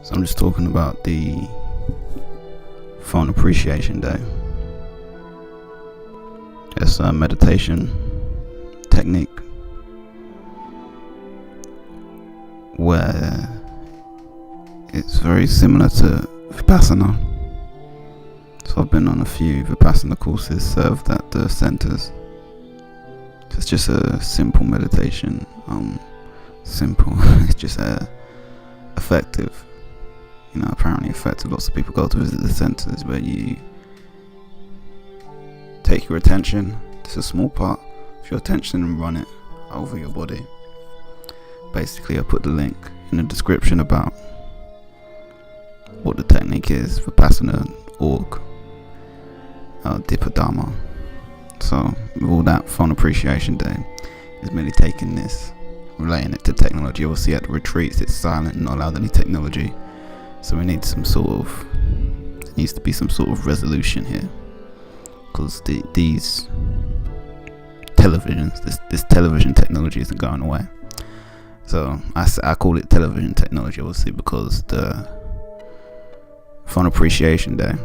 So I'm just talking about the Phone Appreciation Day. It's a meditation technique where it's very similar to Vipassana. So I've been on a few Vipassana courses served at the centers. It's just a simple meditation. Simple. It's just effective. Apparently effective. Lots of people go to visit the centers where you take your attention, just a small part of your attention, and run it over your body. Basically, I put the link in the description about what the technique is, Vipassana.org, Dipadama. So, with all that, Phone Appreciation Day is merely taking this, relating it to technology. Obviously, at the retreats, it's silent, not allowed any technology. So we need there needs to be some sort of resolution here, because these televisions, this television technology isn't going away. So I call it television technology, obviously, because the Phone Appreciation Day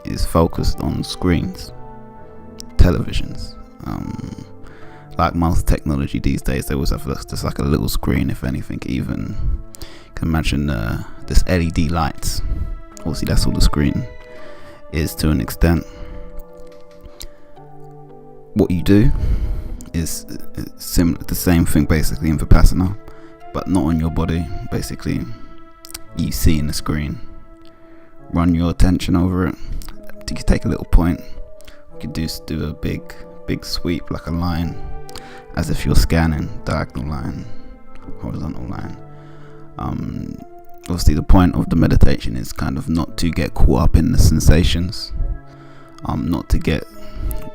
is focused on screens, televisions. Like most technology these days, they always have just like a little screen, if anything. Even you can imagine this LED lights. Obviously, that's all the screen is to an extent. What you do is similar, the same thing basically in Vipassana, but not on your body. Basically, you see in the screen, run your attention over it. You can take a little point. You could do a big sweep, like a line, as if you're scanning, diagonal line, horizontal line. Obviously, the point of the meditation is kind of not to get caught up in the sensations, not to get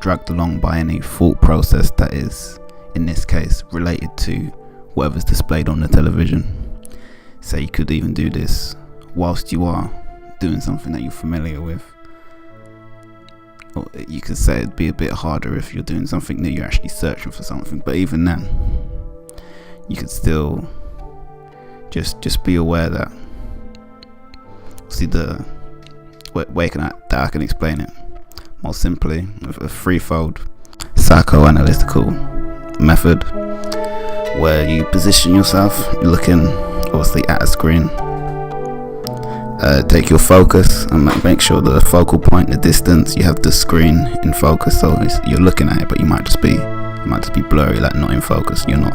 dragged along by any thought process that is, in this case, related to whatever's displayed on the television. So you could even do this whilst you are doing something that you're familiar with. Or you could say it'd be a bit harder if you're doing something new, you're actually searching for something. But even then, you could still just be aware that, see, the way that I can explain it more simply with a threefold psychoanalytical method, where you position yourself, you're looking obviously at a screen. Take your focus and make sure that the focal point, the distance, you have the screen in focus. So you're looking at it, but you might just be blurry, like not in focus. You're not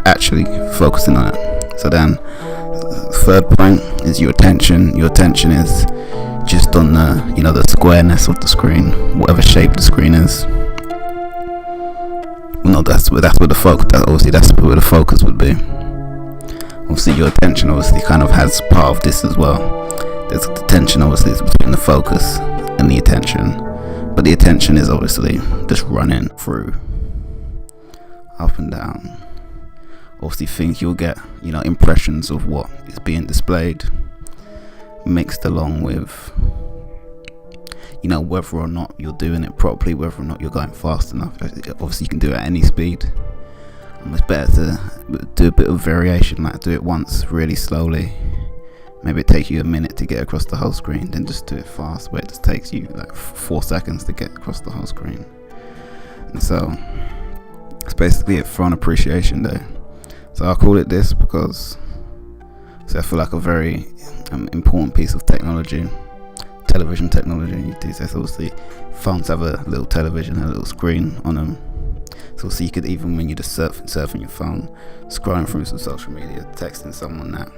actually focusing on it. So then, third point is your attention. Your attention is just on the squareness of the screen, whatever shape the screen is. No, that's where the focus. That's where the focus would be. Obviously, your attention obviously kind of has part of this as well. There's the tension obviously is between the focus and the attention, but the attention is obviously just running through, up and down. Obviously, things you'll get, impressions of what is being displayed, mixed along with, whether or not you're doing it properly, whether or not you're going fast enough. Obviously, you can do it at any speed. It's better to do a bit of variation, like do it once really slowly. Maybe it takes you a minute to get across the whole screen, then just do it fast, where it just takes you like 4 seconds to get across the whole screen. And so it's basically a Phone Appreciation Day. So I call it this because I feel like a very important piece of technology, television technology these days. Obviously, phones have a little television, a little screen on them. So you could, even when you're just surfing your phone, scrolling through some social media, texting someone that,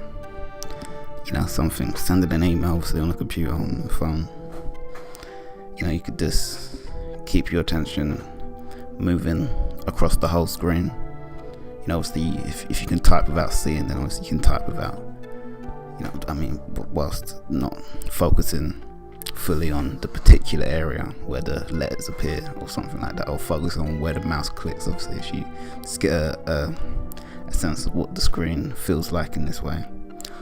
something, sending an email, obviously on a computer, on the phone, you could just keep your attention moving across the whole screen. Obviously, if you can type without seeing, then obviously you can type without, whilst not focusing fully on the particular area where the letters appear or something like that, or focus on where the mouse clicks. Obviously, if you just get a sense of what the screen feels like in this way.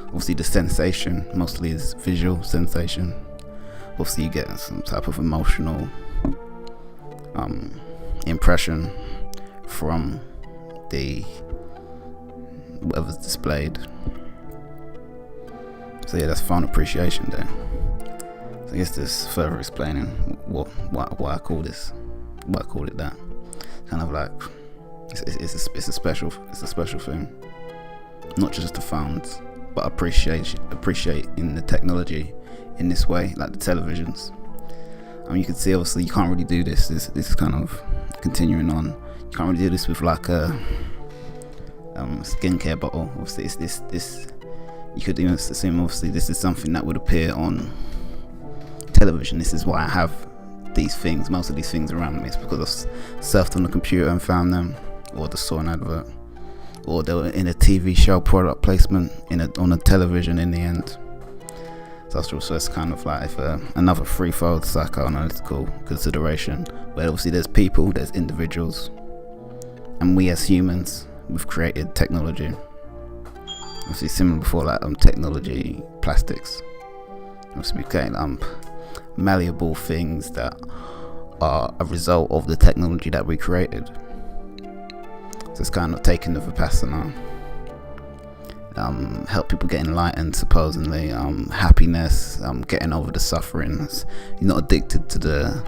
Obviously, the sensation mostly is visual sensation. Obviously, you get some type of emotional impression from the whatever's displayed. So yeah, that's Phone Appreciation Day. So I guess this further explaining why I call it that. Kind of like it's a special thing. Not just the phones, but appreciating the technology in this way, like the televisions. I mean, you can see obviously you can't really do this. This is kind of continuing on. You can't really do this with like a skincare bottle. Obviously, it's this. You could even assume obviously this is something that would appear on television. This is why I have these things, most of these things around me. It's because I surfed on the computer and found them, or just saw an advert, or they were in a TV show product placement on a television in the end. So it's kind of like another threefold psychoanalytical consideration, where obviously there's people, there's individuals, and we as humans, we've created technology. Obviously similar before, like technology, plastics. Obviously we create malleable things that are a result of the technology that we created. So it's kind of taking the Vipassana, help people get enlightened, supposedly, happiness, getting over the suffering. You're not addicted to the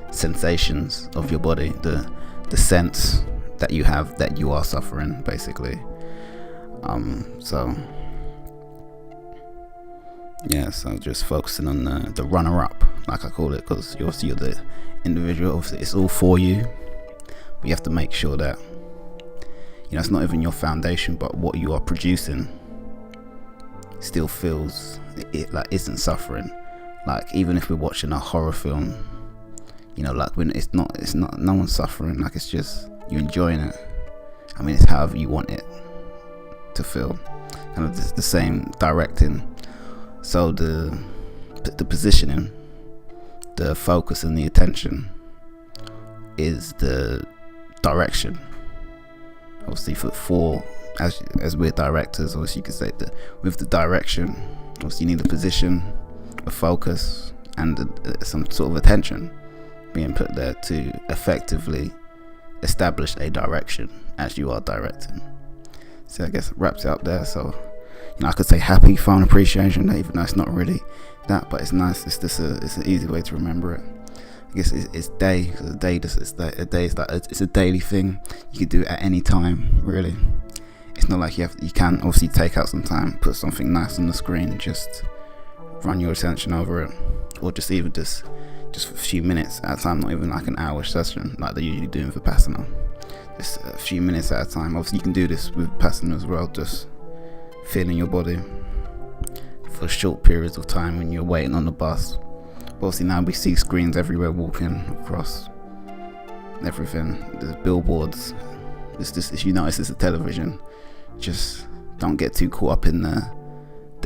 sensations of your body, the sense that you have that you are suffering, basically. So just focusing on the runner-up, like I call it, because you're the individual. Obviously it's all for you, but you have to make sure that it's not even your foundation, but what you are producing still feels it like isn't suffering. Like even if we're watching a horror film, like when it's not no one's suffering. Like it's just you enjoying it. I mean, it's however you want it to feel. Kind of the same directing. So the positioning, the focus, and the attention is the direction. Obviously, for as we're directors, obviously you could say that with the direction, obviously you need a position, a focus, and some sort of attention being put there to effectively establish a direction as you are directing. So I guess it wraps it up there. So I could say happy Phone Appreciation Day, even though it's not really that, but it's nice. It's just it's an easy way to remember it. I guess it's day, because a day is like it's a daily thing. You can do it at any time, really. It's not like you can obviously take out some time, put something nice on the screen, just run your attention over it, or just even just for a few minutes at a time, not even like an hour session like they usually do in Vipassana. Just a few minutes at a time. Obviously you can do this with Vipassana as well, just feeling your body for short periods of time when you're waiting on the bus. Obviously now we see screens everywhere, walking across everything. There's billboards. If you notice, it's a television. Just don't get too caught up in the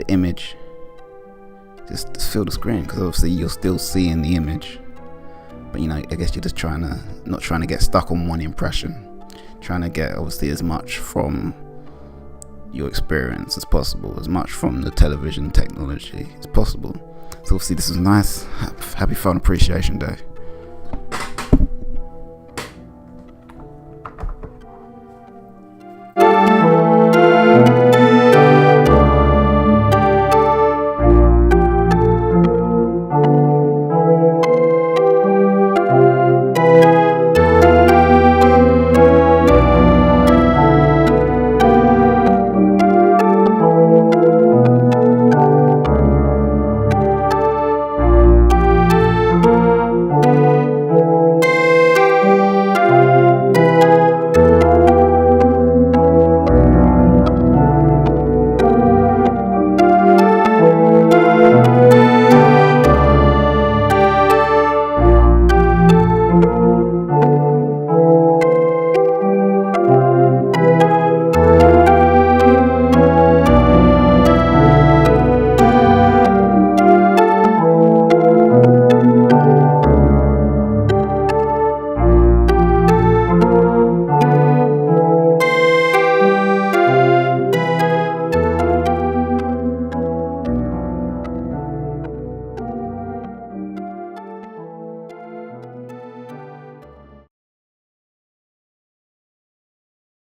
image. Just feel the screen, because obviously you're still seeing the image. But I guess you're just not trying to get stuck on one impression. Trying to get obviously as much from your experience as possible, as much from the television technology as possible. So obviously this is nice. Happy Phone Appreciation Day.